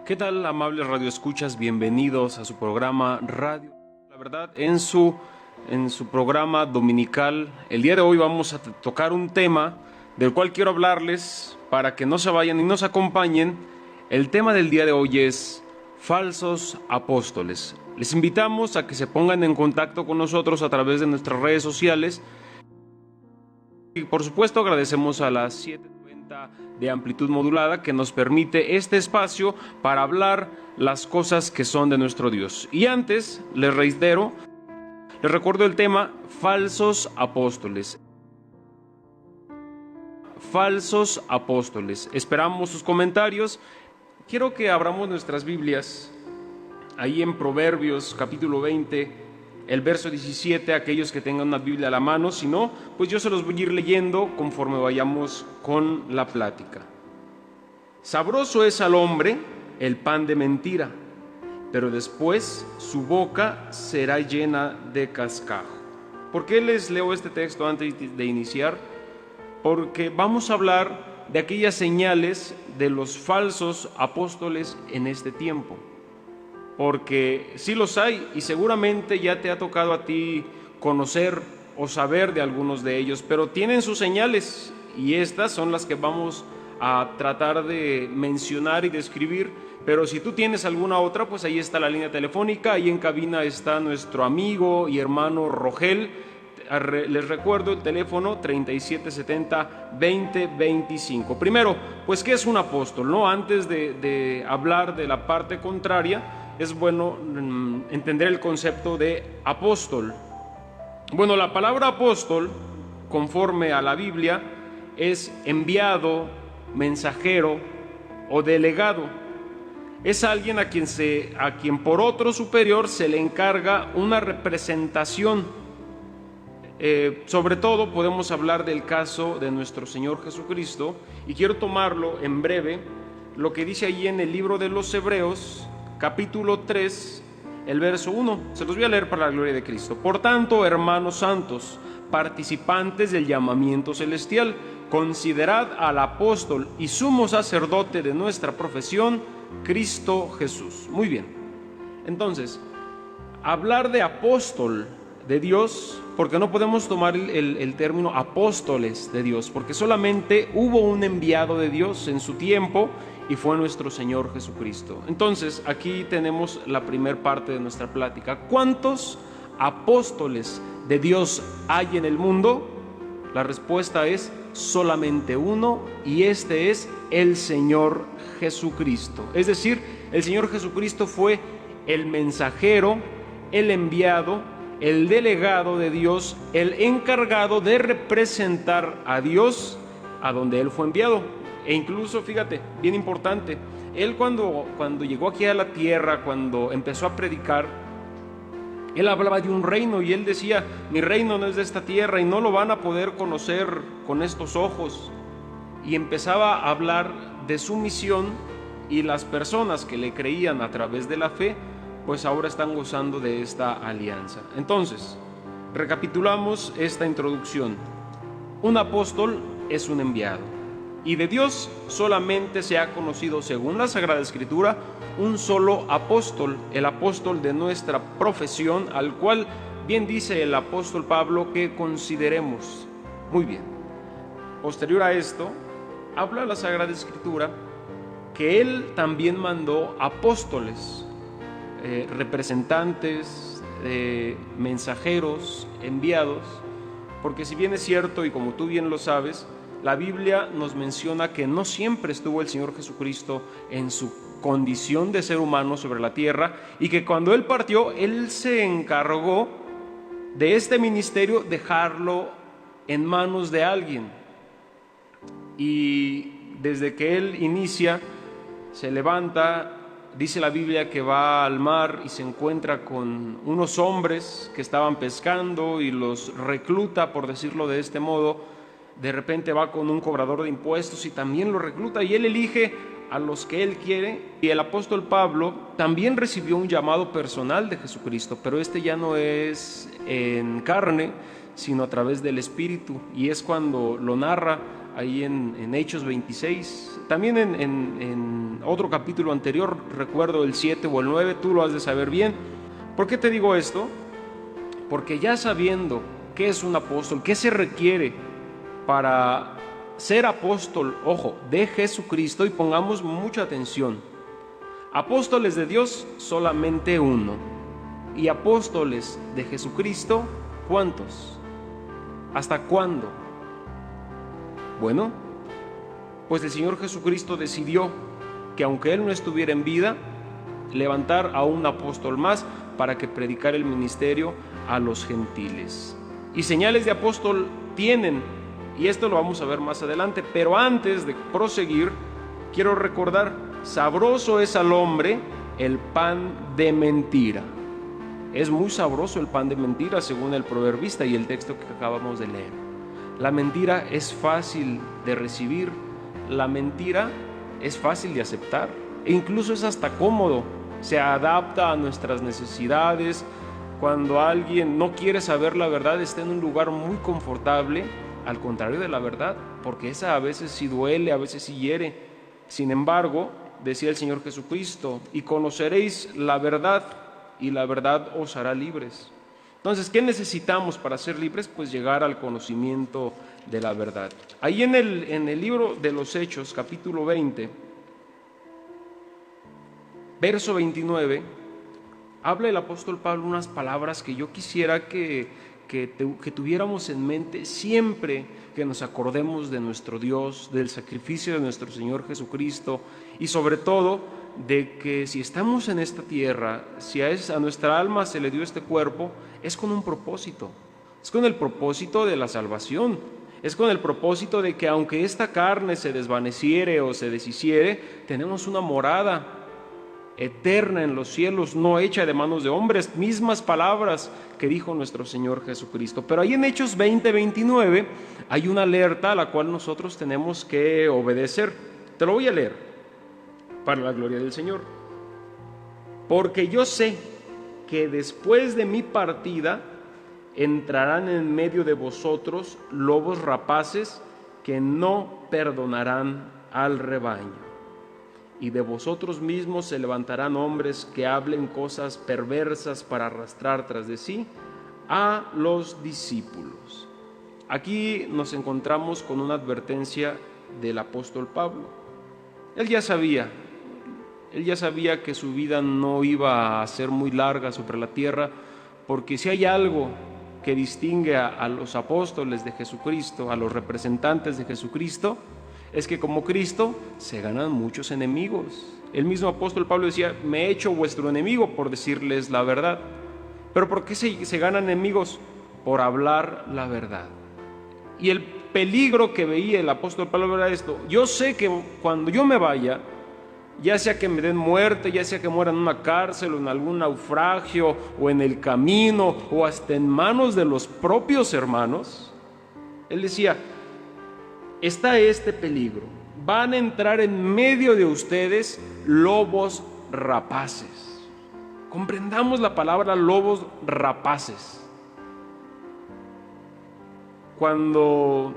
¿Qué tal, amables radioescuchas? Bienvenidos a su programa Radio La Verdad. En su programa dominical, el día de hoy vamos a tocar un tema del cual quiero hablarles para que no se vayan y nos acompañen. El tema del día de hoy es falsos apóstoles. Les invitamos a que se pongan en contacto con nosotros a través de nuestras redes sociales. Y por supuesto agradecemos a las 790 de amplitud modulada que nos permite este espacio para hablar las cosas que son de nuestro Dios. Y antes, les recuerdo el tema falsos apóstoles. Falsos apóstoles. Esperamos sus comentarios. Quiero que abramos nuestras Biblias ahí en Proverbios capítulo 20, el verso 17, aquellos que tengan una Biblia a la mano. Si no, pues yo se los voy a ir leyendo conforme vayamos con la plática. Sabroso es al hombre el pan de mentira, pero después su boca será llena de cascajo. ¿Por qué les leo este texto antes de iniciar? Porque vamos a hablar de aquellas señales de los falsos apóstoles en este tiempo. Porque sí los hay y seguramente ya te ha tocado a ti conocer o saber de algunos de ellos, pero tienen sus señales y estas son las que vamos a tratar de mencionar y describir. Pero si tú tienes alguna otra, pues ahí está la línea telefónica, ahí en cabina está nuestro amigo y hermano Rogel. Les recuerdo el teléfono 3770-2025. Primero, pues ¿qué es un apóstol? ¿No? Antes de hablar de la parte contraria, es bueno entender el concepto de apóstol. Bueno, la palabra apóstol, conforme a la Biblia, es enviado, mensajero o delegado. Es alguien a quien por otro superior se le encarga una representación. Sobre todo podemos hablar del caso de nuestro Señor Jesucristo, y quiero tomarlo en breve, lo que dice ahí en el libro de los Hebreos, capítulo 3, el verso 1. Se los voy a leer para la gloria de Cristo. Por tanto, hermanos santos, participantes del llamamiento celestial, considerad al apóstol y sumo sacerdote de nuestra profesión, Cristo Jesús. Muy bien. Entonces, hablar de apóstol de Dios, porque no podemos tomar el término apóstoles de Dios, porque solamente hubo un enviado de Dios en su tiempo y fue nuestro Señor Jesucristo. Entonces, aquí tenemos la primer parte de nuestra plática. ¿Cuántos apóstoles de Dios hay en el mundo? La respuesta es solamente uno, y este es el Señor Jesucristo. Es decir, el Señor Jesucristo fue el mensajero, el enviado, el delegado de Dios, el encargado de representar a Dios a donde Él fue enviado. E incluso, fíjate, bien importante, Él cuando llegó aquí a la tierra, cuando empezó a predicar, Él hablaba de un reino y Él decía: mi reino no es de esta tierra y no lo van a poder conocer con estos ojos. Y empezaba a hablar de su misión, y las personas que le creían a través de la fe, pues ahora están gozando de esta alianza. Entonces, recapitulamos esta introducción. Un apóstol es un enviado, y de Dios solamente se ha conocido, según la Sagrada Escritura, un solo apóstol, el apóstol de nuestra profesión, al cual bien dice el apóstol Pablo que consideremos. Muy bien. Posterior a esto, habla la Sagrada Escritura que Él también mandó apóstoles, representantes, mensajeros, enviados, porque si bien es cierto, y como tú bien lo sabes, la Biblia nos menciona que no siempre estuvo el Señor Jesucristo en su condición de ser humano sobre la tierra, y que cuando Él partió, Él se encargó de este ministerio, dejarlo en manos de alguien. Y desde que Él inicia, se levanta. Dice la Biblia que va al mar y se encuentra con unos hombres que estaban pescando y los recluta, por decirlo de este modo. De repente va con un cobrador de impuestos y también lo recluta, y Él elige a los que Él quiere. Y el apóstol Pablo también recibió un llamado personal de Jesucristo, pero este ya no es en carne, sino a través del Espíritu, y es cuando lo narra ahí en Hechos 26, también en otro capítulo anterior, recuerdo el 7 o el 9, tú lo has de saber bien. ¿Por qué te digo esto? Porque ya sabiendo qué es un apóstol, qué se requiere para ser apóstol, ojo, de Jesucristo, y pongamos mucha atención, apóstoles de Dios solamente uno, y apóstoles de Jesucristo, ¿cuántos? ¿Hasta cuándo? Bueno, pues el Señor Jesucristo decidió que aunque Él no estuviera en vida, levantar a un apóstol más para que predicara el ministerio a los gentiles. Y señales de apóstol tienen, y esto lo vamos a ver más adelante, pero antes de proseguir, quiero recordar, sabroso es al hombre el pan de mentira. Es muy sabroso el pan de mentira, según el proverbista y el texto que acabamos de leer. La mentira es fácil de recibir, la mentira es fácil de aceptar, e incluso es hasta cómodo, se adapta a nuestras necesidades. Cuando alguien no quiere saber la verdad, está en un lugar muy confortable, al contrario de la verdad, porque esa a veces sí duele, a veces sí hiere. Sin embargo, decía el Señor Jesucristo, y conoceréis la verdad, y la verdad os hará libres. Entonces, ¿qué necesitamos para ser libres? Pues llegar al conocimiento de la verdad. Ahí en el libro de los Hechos, capítulo 20, verso 29, habla el apóstol Pablo unas palabras que yo quisiera que tuviéramos en mente siempre que nos acordemos de nuestro Dios, del sacrificio de nuestro Señor Jesucristo, y sobre todo de que si estamos en esta tierra, si a nuestra alma se le dio este cuerpo, es con un propósito, es con el propósito de la salvación, es con el propósito de que aunque esta carne se desvaneciere o se deshiciere, tenemos una morada eterna en los cielos, no hecha de manos de hombres, mismas palabras que dijo nuestro Señor Jesucristo. Pero ahí en Hechos 20:29 hay una alerta a la cual nosotros tenemos que obedecer. Te lo voy a leer para la gloria del Señor. Porque yo sé que después de mi partida entrarán en medio de vosotros lobos rapaces que no perdonarán al rebaño. Y de vosotros mismos se levantarán hombres que hablen cosas perversas para arrastrar tras de sí a los discípulos. Aquí nos encontramos con una advertencia del apóstol Pablo. Él ya sabía que su vida no iba a ser muy larga sobre la tierra, porque si hay algo que distingue a los apóstoles de Jesucristo, a los representantes de Jesucristo, es que como Cristo se ganan muchos enemigos. El mismo apóstol Pablo decía, me he hecho vuestro enemigo por decirles la verdad. ¿Pero por qué se ganan enemigos? Por hablar la verdad. Y el peligro que veía el apóstol Pablo era esto: yo sé que cuando yo me vaya, ya sea que me den muerte, ya sea que muera en una cárcel o en algún naufragio o en el camino o hasta en manos de los propios hermanos, él decía, está este peligro, van a entrar en medio de ustedes lobos rapaces. Comprendamos la palabra lobos rapaces. Cuando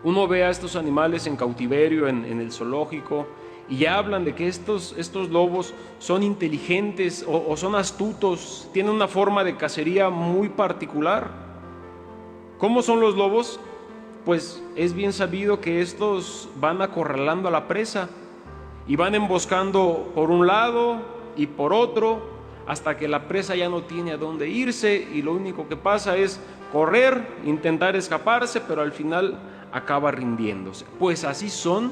uno ve a estos animales en cautiverio, en el zoológico, y hablan de que estos lobos son inteligentes o son astutos, tienen una forma de cacería muy particular. ¿Cómo son los lobos? Pues es bien sabido que estos van acorralando a la presa y van emboscando por un lado y por otro hasta que la presa ya no tiene a dónde irse y lo único que pasa es correr, intentar escaparse, pero al final acaba rindiéndose. Pues así son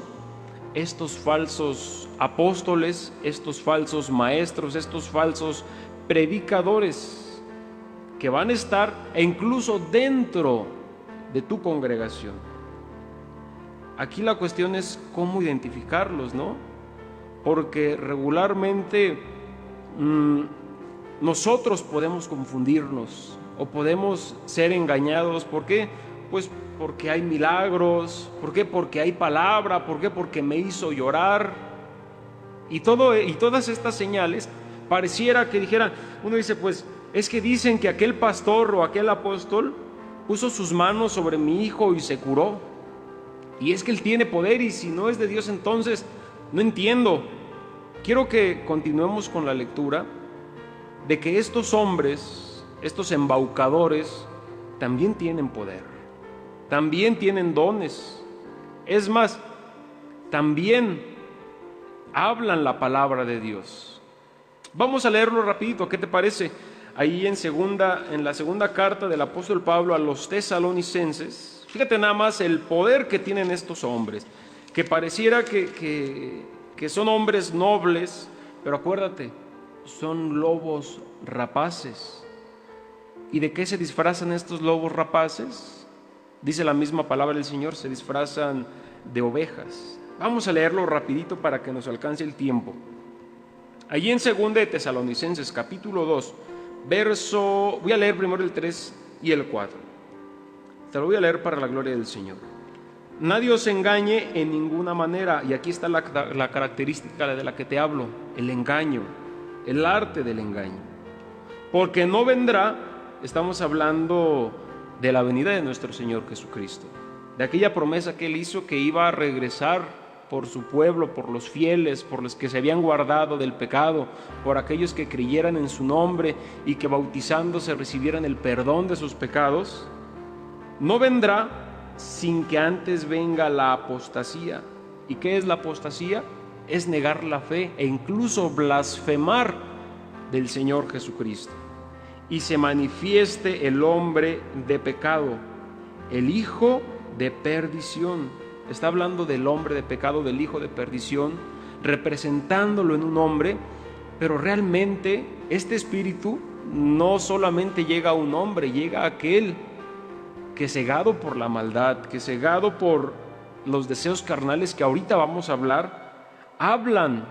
estos falsos apóstoles, estos falsos maestros, estos falsos predicadores que van a estar incluso dentro de tu congregación. Aquí la cuestión es cómo identificarlos, ¿no? Porque regularmente nosotros podemos confundirnos o podemos ser engañados. ¿Por qué? Pues porque hay milagros. ¿Por qué? Porque hay palabra. ¿Por qué? Porque me hizo llorar. Y todas estas señales pareciera que dijeran, uno dice, pues es que dicen que aquel pastor o aquel apóstol puso sus manos sobre mi hijo y se curó. Y es que él tiene poder, y si no es de Dios, entonces no entiendo. Quiero que continuemos con la lectura de que estos hombres, estos embaucadores, también tienen poder, también tienen dones. Es más, también hablan la palabra de Dios. Vamos a leerlo rapidito, ¿qué te parece? Ahí en la segunda carta del apóstol Pablo a los tesalonicenses, fíjate nada más el poder que tienen estos hombres, que pareciera que son hombres nobles, pero acuérdate, son lobos rapaces. ¿Y de qué se disfrazan estos lobos rapaces? Dice la misma palabra del Señor, se disfrazan de ovejas. Vamos a leerlo rapidito para que nos alcance el tiempo. Allí en 2 de Tesalonicenses, capítulo 2, voy a leer primero el 3 y el 4. Te lo voy a leer para la gloria del Señor. Nadie os engañe en ninguna manera, y aquí está la característica de la que te hablo, el engaño, el arte del engaño. Porque no vendrá, estamos hablando de la venida de nuestro Señor Jesucristo, de aquella promesa que Él hizo que iba a regresar por su pueblo, por los fieles, por los que se habían guardado del pecado, por aquellos que creyeran en su nombre y que bautizándose recibieran el perdón de sus pecados. No vendrá sin que antes venga la apostasía. ¿Y qué es la apostasía? Es negar la fe e incluso blasfemar del Señor Jesucristo. Y se manifieste el hombre de pecado, el hijo de perdición. Está hablando del hombre de pecado, del hijo de perdición, representándolo en un hombre, pero realmente este espíritu no solamente llega a un hombre, llega a aquel que cegado por la maldad, que cegado por los deseos carnales que ahorita vamos a hablar, hablan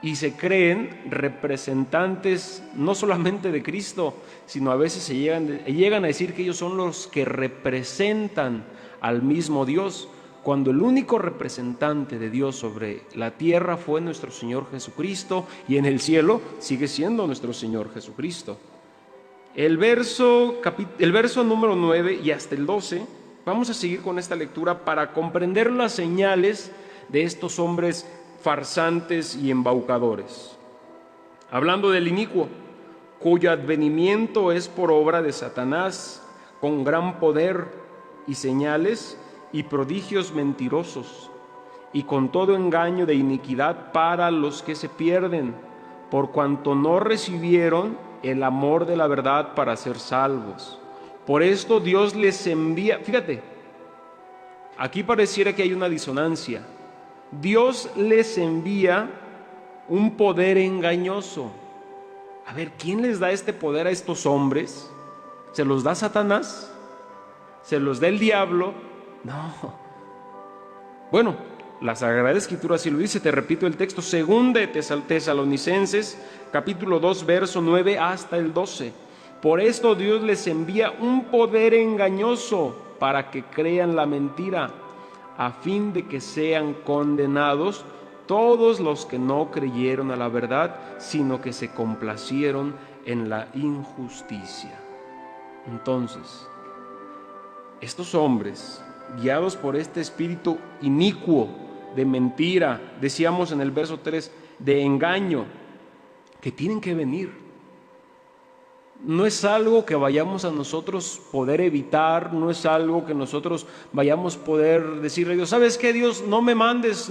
y se creen representantes no solamente de Cristo, sino a veces llegan a decir que ellos son los que representan al mismo Dios, cuando el único representante de Dios sobre la tierra fue nuestro Señor Jesucristo, y en el cielo sigue siendo nuestro Señor Jesucristo. El verso número 9 y hasta el 12, vamos a seguir con esta lectura para comprender las señales de estos hombres farsantes y embaucadores. Hablando del inicuo, cuyo advenimiento es por obra de Satanás, con gran poder y señales y prodigios mentirosos, y con todo engaño de iniquidad para los que se pierden, por cuanto no recibieron el amor de la verdad para ser salvos. Por esto Dios les envía, fíjate, aquí pareciera que hay una disonancia. Dios les envía un poder engañoso. A ver, ¿quién les da este poder a estos hombres? ¿Se los da Satanás? ¿Se los da el diablo? No. Bueno, la Sagrada Escritura así lo dice. Te repito el texto, 2 de Tesalonicenses, capítulo 2, verso 9 hasta el 12. Por esto Dios les envía un poder engañoso para que crean la mentira, a fin de que sean condenados todos los que no creyeron a la verdad, sino que se complacieron en la injusticia. Entonces, estos hombres, guiados por este espíritu inicuo de mentira, decíamos en el verso 3, de engaño, que tienen que venir. No es algo que vayamos a nosotros poder evitar, no es algo que nosotros vayamos a poder decirle a Dios, ¿sabes qué, Dios? No mandes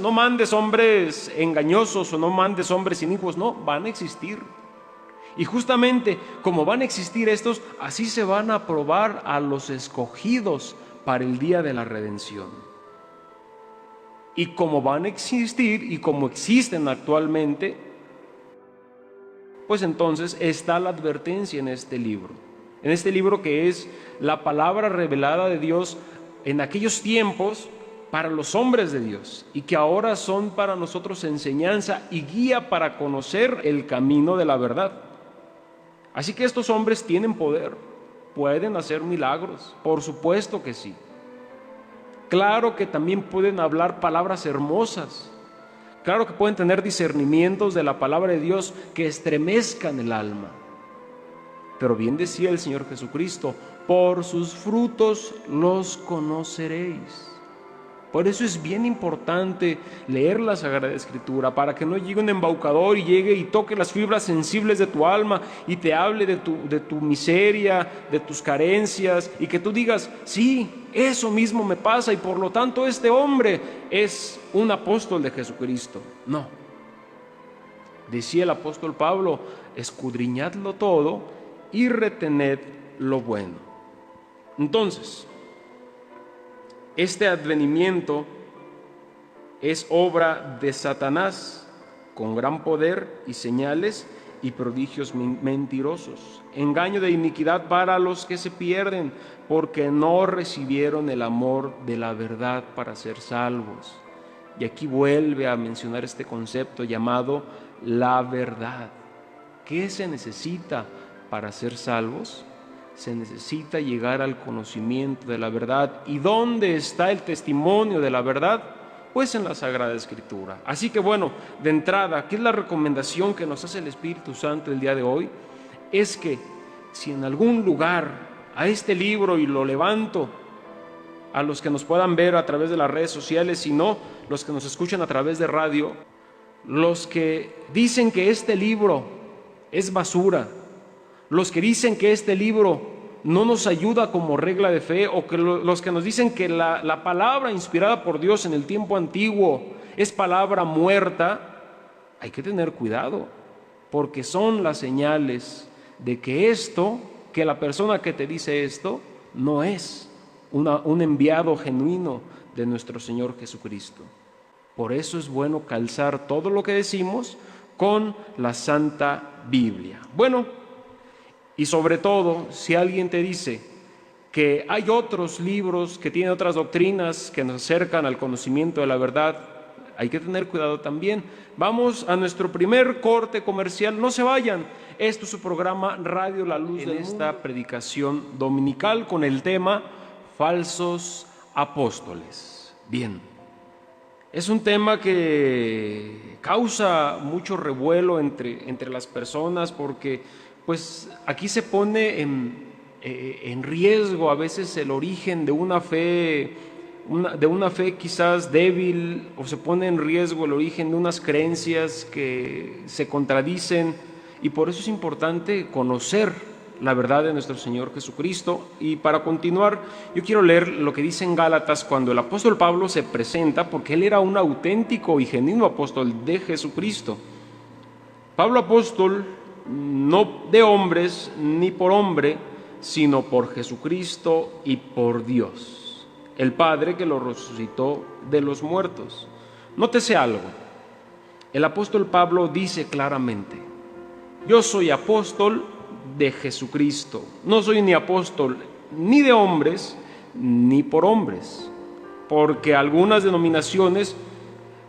hombres engañosos o no mandes hombres inicuos. No, van a existir. Y justamente como van a existir estos, así se van a probar a los escogidos para el día de la redención. Y como van a existir y como existen actualmente, pues entonces está la advertencia en este libro que es la palabra revelada de Dios en aquellos tiempos para los hombres de Dios, y que ahora son para nosotros enseñanza y guía para conocer el camino de la verdad. Así que estos hombres tienen poder, pueden hacer milagros, por supuesto que sí. Claro que también pueden hablar palabras hermosas. Claro que pueden tener discernimientos de la palabra de Dios que estremezcan el alma. Pero bien decía el Señor Jesucristo, por sus frutos los conoceréis. Por eso es bien importante leer la Sagrada Escritura, para que no llegue un embaucador y llegue y toque las fibras sensibles de tu alma y te hable de tu miseria, de tus carencias, y que tú digas, sí, eso mismo me pasa y por lo tanto este hombre es un apóstol de Jesucristo. No. Decía el apóstol Pablo, escudriñadlo todo y retened lo bueno. Entonces, este advenimiento es obra de Satanás, con gran poder y señales y prodigios mentirosos, engaño de iniquidad para los que se pierden, porque no recibieron el amor de la verdad para ser salvos. Y aquí vuelve a mencionar este concepto llamado la verdad. ¿Qué se necesita para ser salvos? Se necesita llegar al conocimiento de la verdad. ¿Y dónde está el testimonio de la verdad? Pues en la Sagrada Escritura. Así que bueno, de entrada, ¿qué es la recomendación que nos hace el Espíritu Santo el día de hoy? Es que si en algún lugar a este libro, y lo levanto a los que nos puedan ver a través de las redes sociales, si no, los que nos escuchan a través de radio, los que dicen que este libro es basura, los que dicen que este libro no nos ayuda como regla de fe, o que los que nos dicen que la palabra inspirada por Dios en el tiempo antiguo es palabra muerta, hay que tener cuidado, porque son las señales de que que la persona que te dice esto no es un enviado genuino de nuestro Señor Jesucristo. Por eso es bueno calzar todo lo que decimos con la Santa Biblia. Bueno, y sobre todo, si alguien te dice que hay otros libros que tienen otras doctrinas que nos acercan al conocimiento de la verdad, hay que tener cuidado también. Vamos a nuestro primer corte comercial. No se vayan. Esto es su programa Radio La Luz del Mundo. En esta predicación dominical con el tema Falsos Apóstoles. Bien. Es un tema que causa mucho revuelo entre las personas, porque pues aquí se pone en riesgo a veces el origen de una fe quizás débil, o se pone en riesgo el origen de unas creencias que se contradicen, y por eso es importante conocer la verdad de nuestro Señor Jesucristo. Y para continuar, yo quiero leer lo que dice en Gálatas cuando el apóstol Pablo se presenta, porque él era un auténtico y genuino apóstol de Jesucristo. Pablo apóstol, no de hombres ni por hombre, sino por Jesucristo y por Dios, el Padre que lo resucitó de los muertos. Nótese algo, el apóstol Pablo dice claramente: yo soy apóstol de Jesucristo, no soy ni apóstol ni de hombres ni por hombres, porque algunas denominaciones,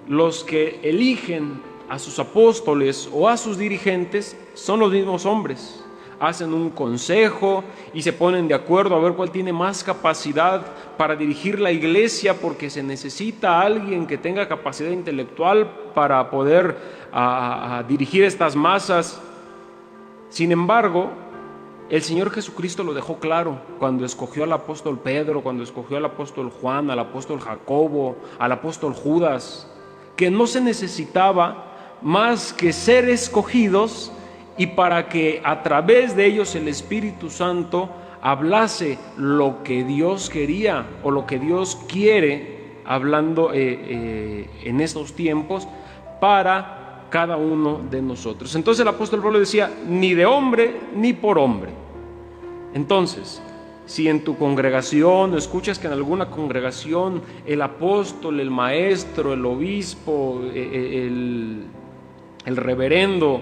los que eligen a sus apóstoles o a sus dirigentes son los mismos hombres. Hacen un consejo y se ponen de acuerdo a ver cuál tiene más capacidad para dirigir la iglesia, porque se necesita alguien que tenga capacidad intelectual para poder dirigir estas masas. Sin embargo, el Señor Jesucristo lo dejó claro cuando escogió al apóstol Pedro, cuando escogió al apóstol Juan, al apóstol Jacobo, al apóstol Judas, que no se necesitaba más que ser escogidos, y para que a través de ellos el Espíritu Santo hablase lo que Dios quería o lo que Dios quiere, hablando en estos tiempos para cada uno de nosotros. Entonces el apóstol Pablo decía: ni de hombre ni por hombre. Entonces, si en tu congregación, o escuchas que en alguna congregación el apóstol, el maestro, el obispo, el reverendo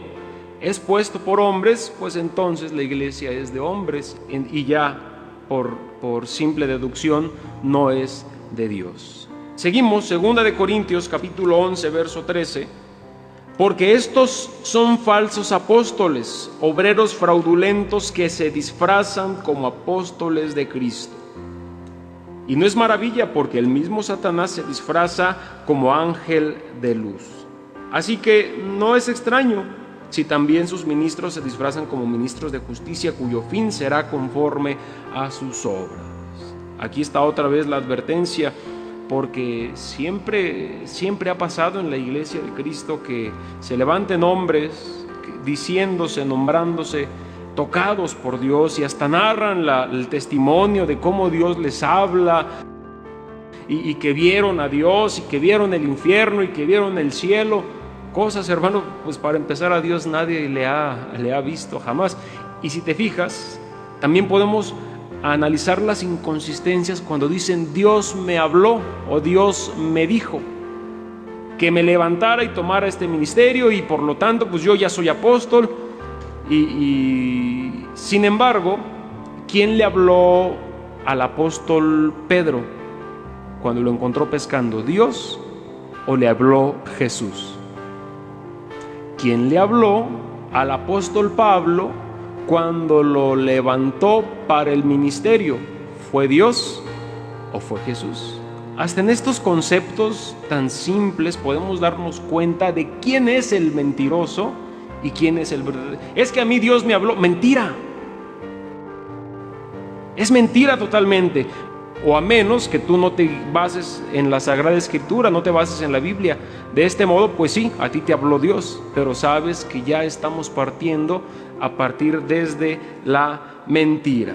es puesto por hombres, pues entonces la iglesia es de hombres, y ya por simple deducción no es de Dios. Seguimos, 2 de Corintios capítulo 11, verso 13. Porque estos son falsos apóstoles, obreros fraudulentos que se disfrazan como apóstoles de Cristo. Y no es maravilla, porque el mismo Satanás se disfraza como ángel de luz. Así que no es extraño si también sus ministros se disfrazan como ministros de justicia, cuyo fin será conforme a sus obras. Aquí está otra vez la advertencia. porque siempre ha pasado en la iglesia de Cristo que se levanten hombres diciéndose, nombrándose, tocados por Dios, y hasta narran el testimonio de cómo Dios les habla, y que vieron a Dios, y que vieron el infierno, y que vieron el cielo. Cosas, hermano, pues para empezar, a Dios nadie le ha visto jamás. Y si te fijas, también podemos analizar las inconsistencias cuando dicen Dios me habló o Dios me dijo que me levantara y tomara este ministerio, y por lo tanto pues yo ya soy apóstol. Y sin embargo, ¿quién le habló al apóstol Pedro cuando lo encontró pescando? ¿Dios o le habló Jesús? ¿Quién le habló al apóstol Pablo cuando lo levantó para el ministerio? ¿Fue Dios o fue Jesús? Hasta en estos conceptos tan simples podemos darnos cuenta de quién es el mentiroso y quién es el verdadero. Es que a mí Dios me habló. Mentira. Es mentira totalmente. O a menos que tú no te bases en la Sagrada Escritura, no te bases en la Biblia. De este modo, pues sí, a ti te habló Dios, pero sabes que ya estamos partiendo a partir desde la mentira.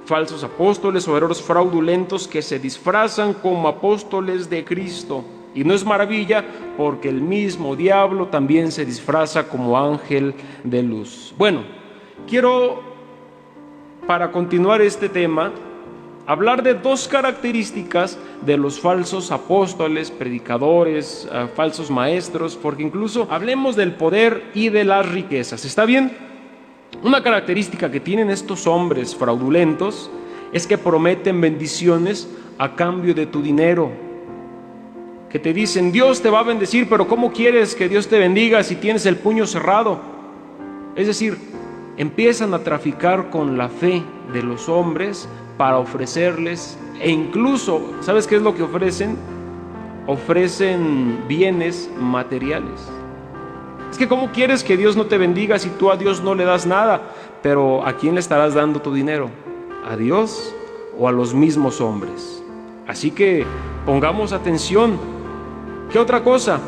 Falsos apóstoles o héroes fraudulentos que se disfrazan como apóstoles de Cristo. Y no es maravilla, porque el mismo diablo también se disfraza como ángel de luz. Bueno, quiero, para continuar este tema, hablar de dos características de los falsos apóstoles, predicadores, falsos maestros, porque incluso hablemos del poder y de las riquezas. ¿Está bien? Una característica que tienen estos hombres fraudulentos es que prometen bendiciones a cambio de tu dinero. Que te dicen, Dios te va a bendecir, pero ¿cómo quieres que Dios te bendiga si tienes el puño cerrado? Es decir, empiezan a traficar con la fe de los hombres para ofrecerles, e incluso, ¿sabes qué es lo que ofrecen? Ofrecen bienes materiales. Es que ¿cómo quieres que Dios no te bendiga si tú a Dios no le das nada? Pero ¿a quién le estarás dando tu dinero? ¿A Dios o a los mismos hombres? Así que pongamos atención. ¿Qué otra cosa?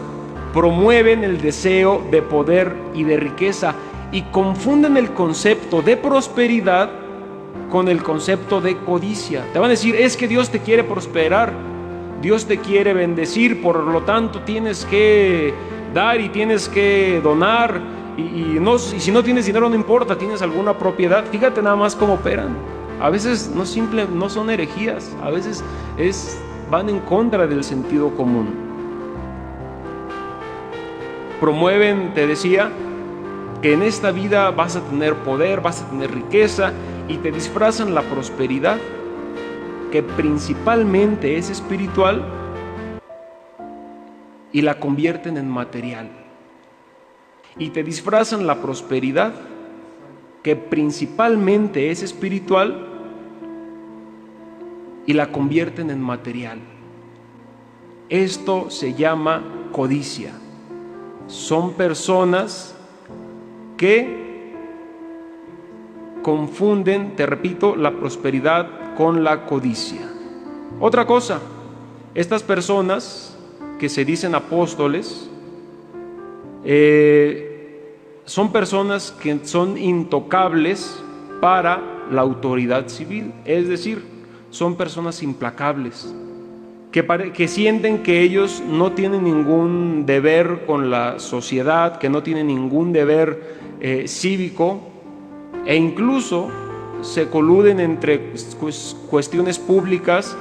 Promueven el deseo de poder y de riqueza, y confunden el concepto de prosperidad con el concepto de codicia. Te van a decir, es que Dios te quiere prosperar, Dios te quiere bendecir, por lo tanto tienes que dar y tienes que donar, y si no tienes dinero no importa, tienes alguna propiedad. Fíjate nada más cómo operan. A veces no son herejías, a veces van en contra del sentido común. Promueven, te decía, que en esta vida vas a tener poder, vas a tener riqueza, y te disfrazan la prosperidad, que principalmente es espiritual, y la convierten en material. Y te disfrazan la prosperidad, que principalmente es espiritual, y la convierten en material. Esto se llama codicia. Son personas que confunden, te repito, la prosperidad con la codicia. Otra cosa, estas personas que se dicen apóstoles son personas que son intocables para la autoridad civil, es decir, son personas implacables, que sienten que ellos no tienen ningún deber con la sociedad, que no tienen ningún deber cívico, e incluso se coluden entre cuestiones públicas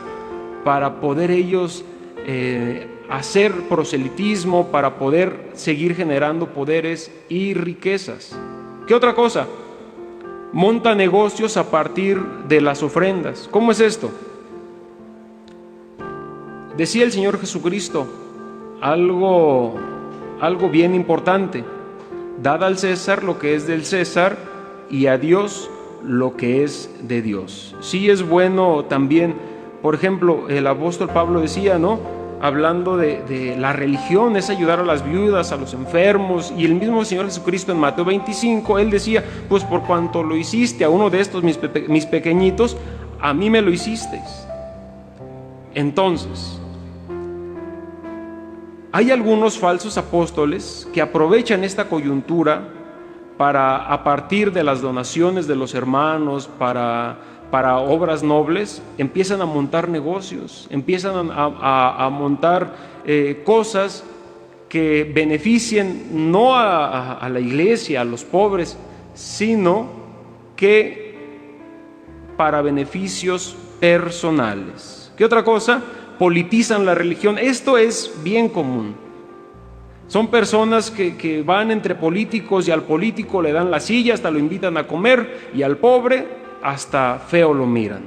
para poder ellos hacer proselitismo, para poder seguir generando poderes y riquezas. ¿Qué otra cosa? Monta negocios a partir de las ofrendas. ¿Cómo es esto? Decía el Señor Jesucristo algo bien importante: dad al César lo que es del César y a Dios lo que es de Dios. Sí es bueno también, por ejemplo, el apóstol Pablo decía, ¿no?, hablando de la religión, es ayudar a las viudas, a los enfermos, y el mismo Señor Jesucristo en Mateo 25, Él decía, pues por cuanto lo hiciste a uno de estos mis pequeñitos, a mí me lo hicisteis. Entonces, Hay algunos falsos apóstoles que aprovechan esta coyuntura para, a partir de las donaciones de los hermanos, para obras nobles, empiezan a montar negocios, empiezan a montar cosas que beneficien no a la iglesia, a los pobres, sino que para beneficios personales. ¿Qué otra cosa? Politizan la religión. Esto es bien común. Son personas que van entre políticos y al político le dan la silla, hasta lo invitan a comer, y al pobre hasta feo lo miran.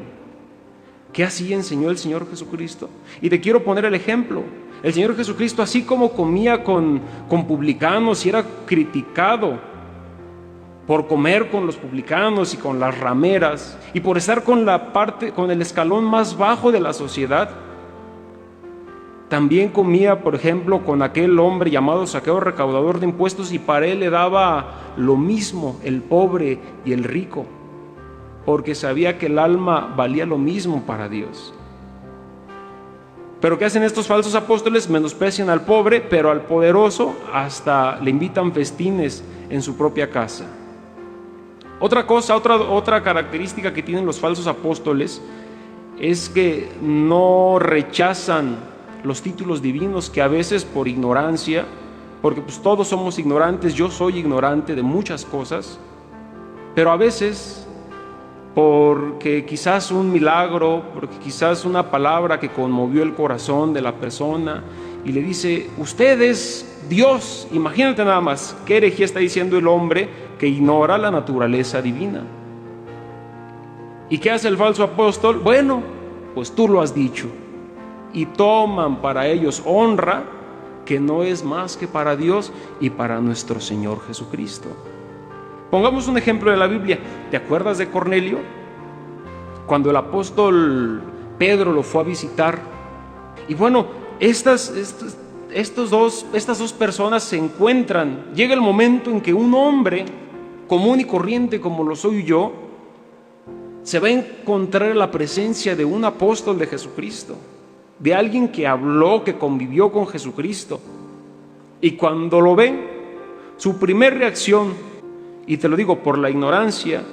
¿Qué así enseñó el Señor Jesucristo? Y te quiero poner el ejemplo. El Señor Jesucristo, así como comía con publicanos y era criticado por comer con los publicanos y con las rameras, y por estar con el escalón más bajo de la sociedad, también comía, por ejemplo, con aquel hombre llamado Zaqueo, recaudador de impuestos, y para él le daba lo mismo el pobre y el rico, porque sabía que el alma valía lo mismo para Dios. Pero ¿qué hacen estos falsos apóstoles? Menosprecian al pobre, pero al poderoso hasta le invitan festines en su propia casa. Otra característica que tienen los falsos apóstoles es que no rechazan los títulos divinos, que a veces por ignorancia, porque pues todos somos ignorantes, yo soy ignorante de muchas cosas, pero a veces porque quizás un milagro, porque quizás una palabra que conmovió el corazón de la persona y le dice, usted es Dios. Imagínate nada más, qué herejía está diciendo el hombre que ignora la naturaleza divina. ¿Y qué hace el falso apóstol? Bueno, pues tú lo has dicho. Y toman para ellos honra que no es más que para Dios y para nuestro Señor Jesucristo. Pongamos un ejemplo de la Biblia. ¿Te acuerdas de Cornelio? Cuando el apóstol Pedro lo fue a visitar. Y bueno, estas dos personas se encuentran. Llega el momento en que un hombre común y corriente como lo soy yo, se va a encontrar en la presencia de un apóstol de Jesucristo, de alguien que habló, que convivió con Jesucristo. Y cuando lo ven, su primer reacción, y te lo digo por la ignorancia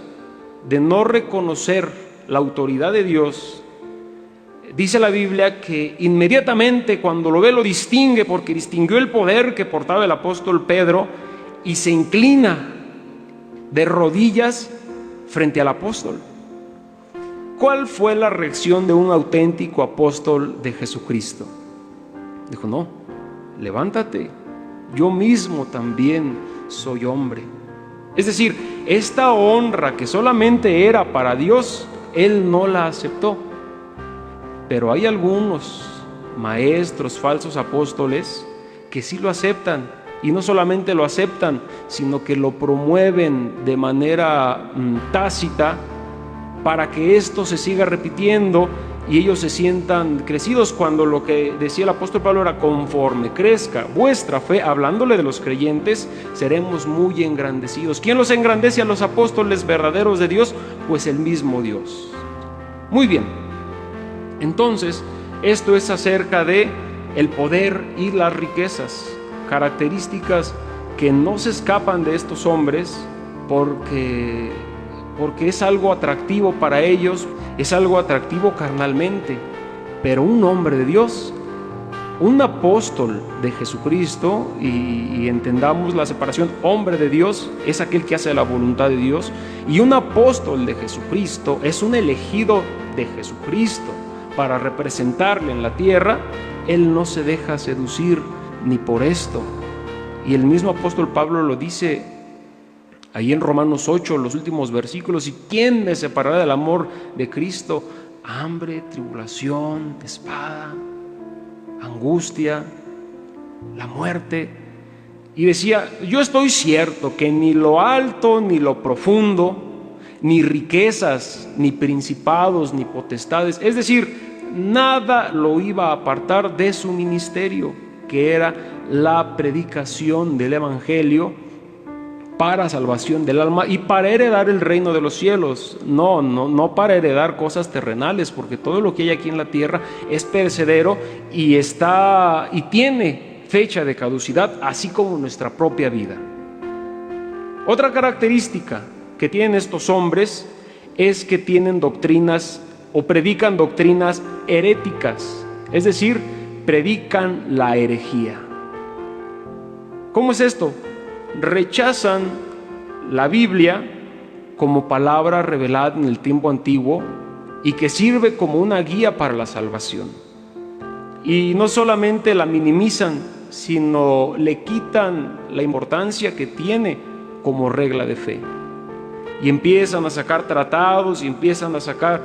de no reconocer la autoridad de Dios, dice la Biblia que inmediatamente cuando lo ve lo distingue, porque distinguió el poder que portaba el apóstol Pedro, y se inclina de rodillas frente al apóstol. ¿Cuál fue la reacción de un auténtico apóstol de Jesucristo? Dijo, no, levántate, yo mismo también soy hombre. Es decir, esta honra que solamente era para Dios, él no la aceptó. Pero hay algunos maestros, falsos apóstoles, que sí lo aceptan, y no solamente lo aceptan, sino que lo promueven de manera tácita, para que esto se siga repitiendo y ellos se sientan crecidos, cuando lo que decía el apóstol Pablo era, conforme crezca vuestra fe, hablándole de los creyentes, seremos muy engrandecidos. ¿Quién los engrandece a los apóstoles verdaderos de Dios? Pues el mismo Dios. Muy bien, entonces esto es acerca de el poder y las riquezas, características que no se escapan de estos hombres, porque es algo atractivo para ellos, es algo atractivo carnalmente. Pero un hombre de Dios, un apóstol de Jesucristo, y entendamos la separación, hombre de Dios es aquel que hace la voluntad de Dios, y un apóstol de Jesucristo es un elegido de Jesucristo para representarle en la tierra. Él no se deja seducir ni por esto. Y el mismo apóstol Pablo lo dice ahí en Romanos 8, los últimos versículos: ¿y quién me separará del amor de Cristo? Hambre, tribulación, espada, angustia, la muerte. Y decía, yo estoy cierto que ni lo alto ni lo profundo, ni riquezas, ni principados, ni potestades, es decir, nada lo iba a apartar de su ministerio, que era la predicación del evangelio para salvación del alma y para heredar el reino de los cielos. No para heredar cosas terrenales, porque todo lo que hay aquí en la tierra es perecedero y tiene fecha de caducidad, así como nuestra propia vida. Otra característica que tienen estos hombres es que tienen doctrinas o predican doctrinas heréticas, es decir, predican la herejía. ¿Cómo es esto? Rechazan la Biblia como palabra revelada en el tiempo antiguo y que sirve como una guía para la salvación. Y no solamente la minimizan, sino le quitan la importancia que tiene como regla de fe. Y empiezan a sacar tratados y empiezan a sacar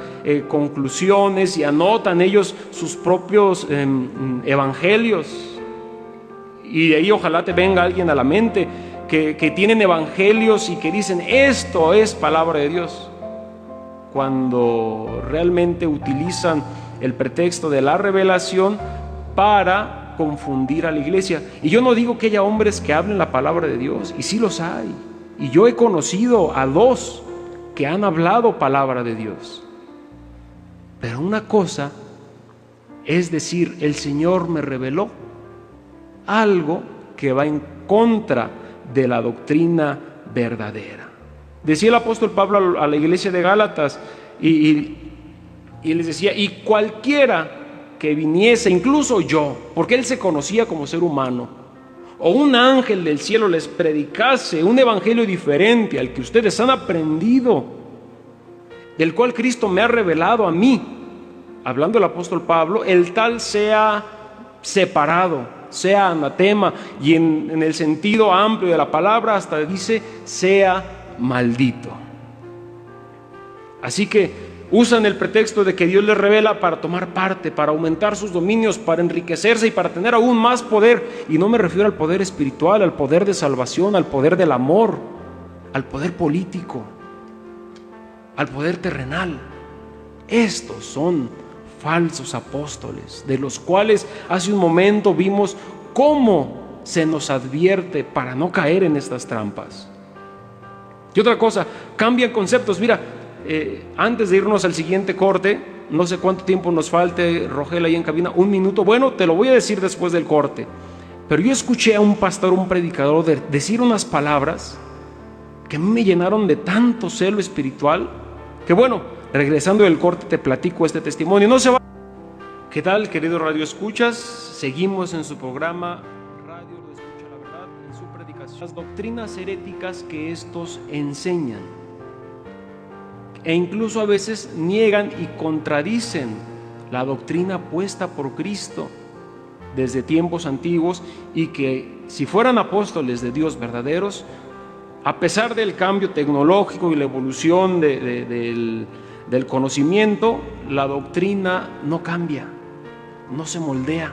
conclusiones y anotan ellos sus propios evangelios. Y de ahí ojalá te venga alguien a la mente que tienen evangelios y que dicen esto es palabra de Dios, cuando realmente utilizan el pretexto de la revelación para confundir a la iglesia. Y yo no digo que haya hombres que hablen la palabra de Dios, y sí los hay, y yo he conocido a 2 que han hablado palabra de Dios. Pero una cosa es decir, el Señor me reveló algo que va en contra de la doctrina verdadera. Decía el apóstol Pablo a la iglesia de Gálatas y les decía, y cualquiera que viniese, incluso yo, porque él se conocía como ser humano, o un ángel del cielo les predicase un evangelio diferente al que ustedes han aprendido, del cual Cristo me ha revelado a mí, hablando el apóstol Pablo, el tal sea separado, sea anatema, y en el sentido amplio de la palabra hasta dice sea maldito. Así que usan el pretexto de que Dios les revela para tomar parte, para aumentar sus dominios, para enriquecerse y para tener aún más poder. Y no me refiero al poder espiritual, al poder de salvación, al poder del amor, al poder político, al poder terrenal. Estos son falsos apóstoles, de los cuales hace un momento vimos cómo se nos advierte para no caer en estas trampas. Y otra cosa, cambian conceptos. Mira, antes de irnos al siguiente corte, no sé cuánto tiempo nos falte, Rogel, ahí en cabina, 1 minuto. Bueno, te lo voy a decir después del corte. Pero yo escuché a un pastor, un predicador, decir unas palabras que a mí me llenaron de tanto celo espiritual, que bueno, regresando del corte te platico este testimonio. No se va. ¿Qué tal, querido Radio Escuchas? Seguimos en su programa Radio Lo Escucha la Verdad, en su predicación. Las doctrinas heréticas que estos enseñan, e incluso a veces niegan y contradicen la doctrina puesta por Cristo desde tiempos antiguos, y que si fueran apóstoles de Dios verdaderos, a pesar del cambio tecnológico y la evolución del conocimiento, la doctrina no cambia, no se moldea.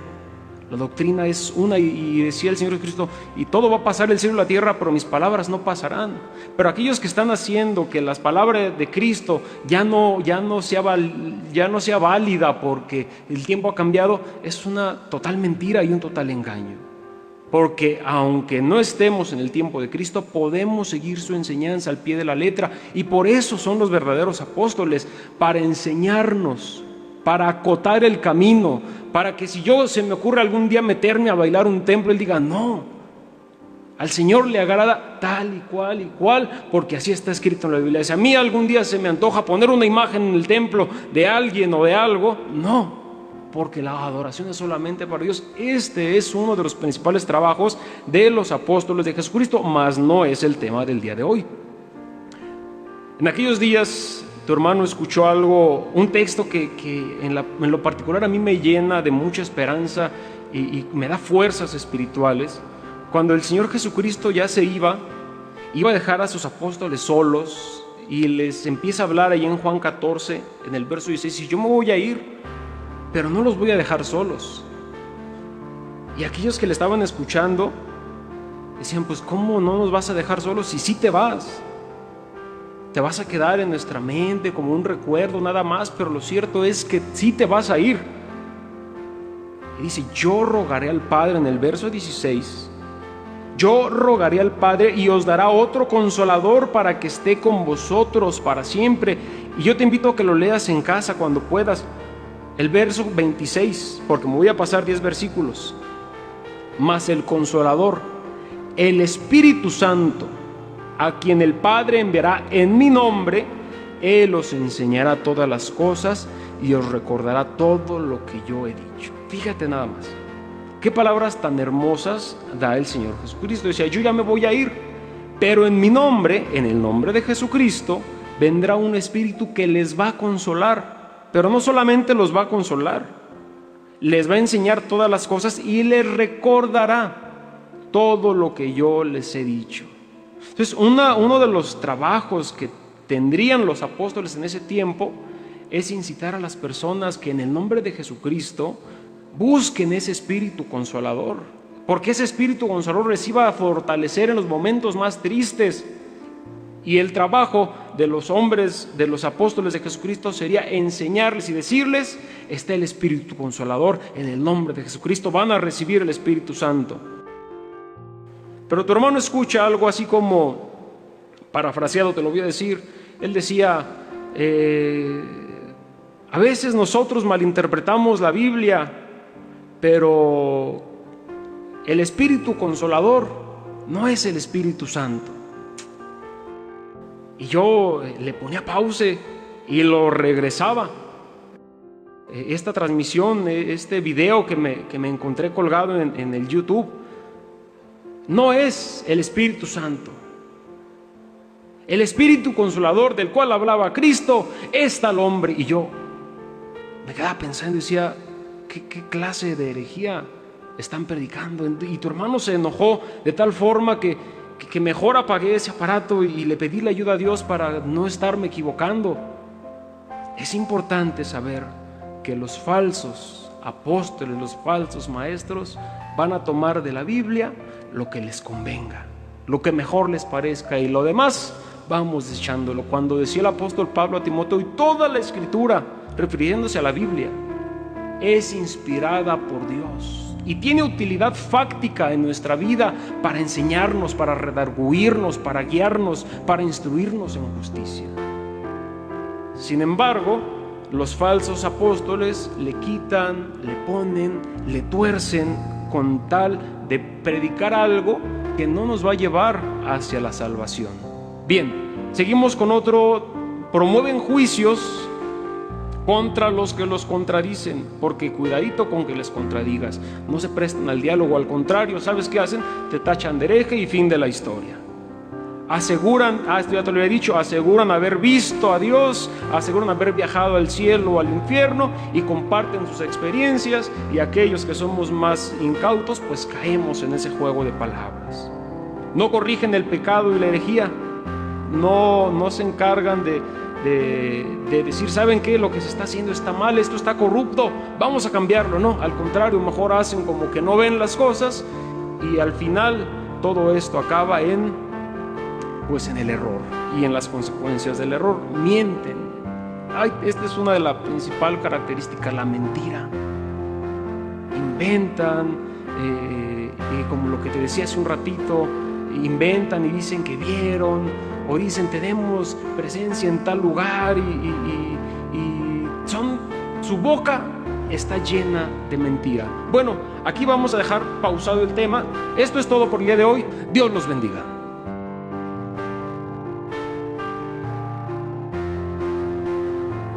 La doctrina es una, y decía el Señor Jesucristo, y todo va a pasar, el cielo y la tierra, pero mis palabras no pasarán. Pero aquellos que están haciendo que las palabras de Cristo ya no sea válida porque el tiempo ha cambiado, es una total mentira y un total engaño. Porque aunque no estemos en el tiempo de Cristo, podemos seguir su enseñanza al pie de la letra, y por eso son los verdaderos apóstoles, para enseñarnos, para acotar el camino, para que si se me ocurre algún día meterme a bailar un templo, Él diga, no, al Señor le agrada tal y cual, porque así está escrito en la Biblia. Si a mí algún día se me antoja poner una imagen en el templo de alguien o de algo, no, porque la adoración es solamente para Dios. Este es uno de los principales trabajos de los apóstoles de Jesucristo, mas no es el tema del día de hoy. En aquellos días tu hermano escuchó algo, un texto que en lo particular a mí me llena de mucha esperanza y me da fuerzas espirituales. Cuando el Señor Jesucristo ya se iba a dejar a sus apóstoles solos, y les empieza a hablar ahí en Juan 14, en el verso 16, y yo me voy a ir, pero no los voy a dejar solos. Y aquellos que le estaban escuchando decían, pues ¿cómo no nos vas a dejar solos si sí te vas? Te vas a quedar en nuestra mente como un recuerdo nada más, pero lo cierto es que sí te vas a ir. Y dice, yo rogaré al Padre, en el verso 16, yo rogaré al Padre y os dará otro consolador para que esté con vosotros para siempre. Y yo te invito a que lo leas en casa cuando puedas, el verso 26, porque me voy a pasar 10 versículos. mas el Consolador, el Espíritu Santo, a quien el Padre enviará en mi nombre, Él os enseñará todas las cosas y os recordará todo lo que yo he dicho. Fíjate nada más, qué palabras tan hermosas da el Señor Jesucristo. Decía, yo ya me voy a ir, pero en mi nombre, en el nombre de Jesucristo, vendrá un Espíritu que les va a consolar. Pero no solamente los va a consolar, les va a enseñar todas las cosas y les recordará todo lo que yo les he dicho. Entonces, uno de los trabajos que tendrían los apóstoles en ese tiempo es incitar a las personas que en el nombre de Jesucristo busquen ese Espíritu Consolador, porque ese Espíritu Consolador les iba a fortalecer en los momentos más tristes. Y el trabajo de los hombres, de los apóstoles de Jesucristo, sería enseñarles y decirles, está el Espíritu Consolador, en el nombre de Jesucristo van a recibir el Espíritu Santo. Pero tu hermano escucha algo así como, parafraseado te lo voy a decir, él decía, a veces nosotros malinterpretamos la Biblia, pero el Espíritu Consolador no es el Espíritu Santo. Y yo le ponía pause y lo regresaba. Esta transmisión, este video que me encontré colgado en el YouTube, no es el Espíritu Santo. El Espíritu Consolador del cual hablaba Cristo es tal hombre. Y yo me quedaba pensando y decía, ¿qué clase de herejía están predicando? Y tu hermano se enojó de tal forma que mejor apagué ese aparato y le pedí la ayuda a Dios para no estarme equivocando. Es importante saber que los falsos apóstoles, los falsos maestros van a tomar de la Biblia lo que les convenga, lo que mejor les parezca, y lo demás vamos desechándolo. Cuando decía el apóstol Pablo a Timoteo, y toda la Escritura, refiriéndose a la Biblia, es inspirada por Dios y tiene utilidad fáctica en nuestra vida para enseñarnos, para redarguirnos, para guiarnos, para instruirnos en justicia. Sin embargo, los falsos apóstoles le quitan, le ponen, le tuercen con tal de predicar algo que no nos va a llevar hacia la salvación. Bien, seguimos con otro. Promueven juicios contra los que los contradicen, porque cuidadito con que les contradigas, no se prestan al diálogo, al contrario, ¿sabes qué hacen? Te tachan de hereje y fin de la historia. Aseguran, esto ya te lo había dicho, aseguran haber visto a Dios, aseguran haber viajado al cielo o al infierno y comparten sus experiencias, y aquellos que somos más incautos pues caemos en ese juego de palabras. No corrigen el pecado y la herejía, no se encargan de decir, ¿saben qué? Lo que se está haciendo está mal, esto está corrupto, vamos a cambiarlo. No, al contrario, mejor hacen como que no ven las cosas, y al final todo esto acaba en el error y en las consecuencias del error. Mienten. Esta es una de las principales características, la mentira. Inventan, como lo que te decía hace un ratito, inventan y dicen que vieron, o dicen tenemos presencia en tal lugar, y su boca está llena de mentira. Bueno, aquí vamos a dejar pausado el tema. Esto es todo por el día de hoy. Dios los bendiga.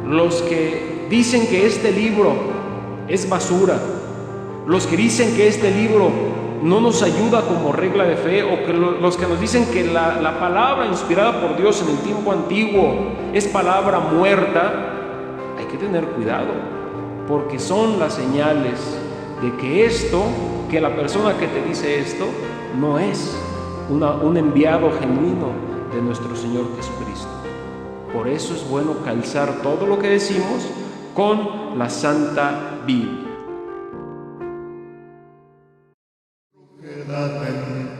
Los que dicen que este libro es basura, los que dicen que este libro no nos ayuda como regla de fe, o que los que nos dicen que la palabra inspirada por Dios en el tiempo antiguo es palabra muerta, hay que tener cuidado, porque son las señales de que la persona que te dice esto no es un enviado genuino de nuestro Señor Jesucristo. Por eso es bueno calzar todo lo que decimos con la Santa Biblia. La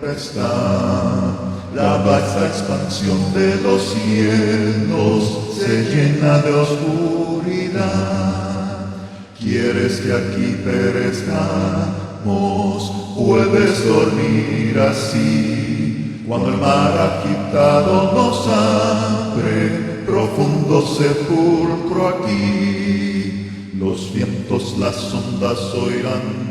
tempestad, la vasta expansión de los cielos se llena de oscuridad. ¿Quieres que aquí perezcamos? Puedes dormir así. Cuando el mar agitado nos abre profundo sepulcro aquí, los vientos, las ondas oirán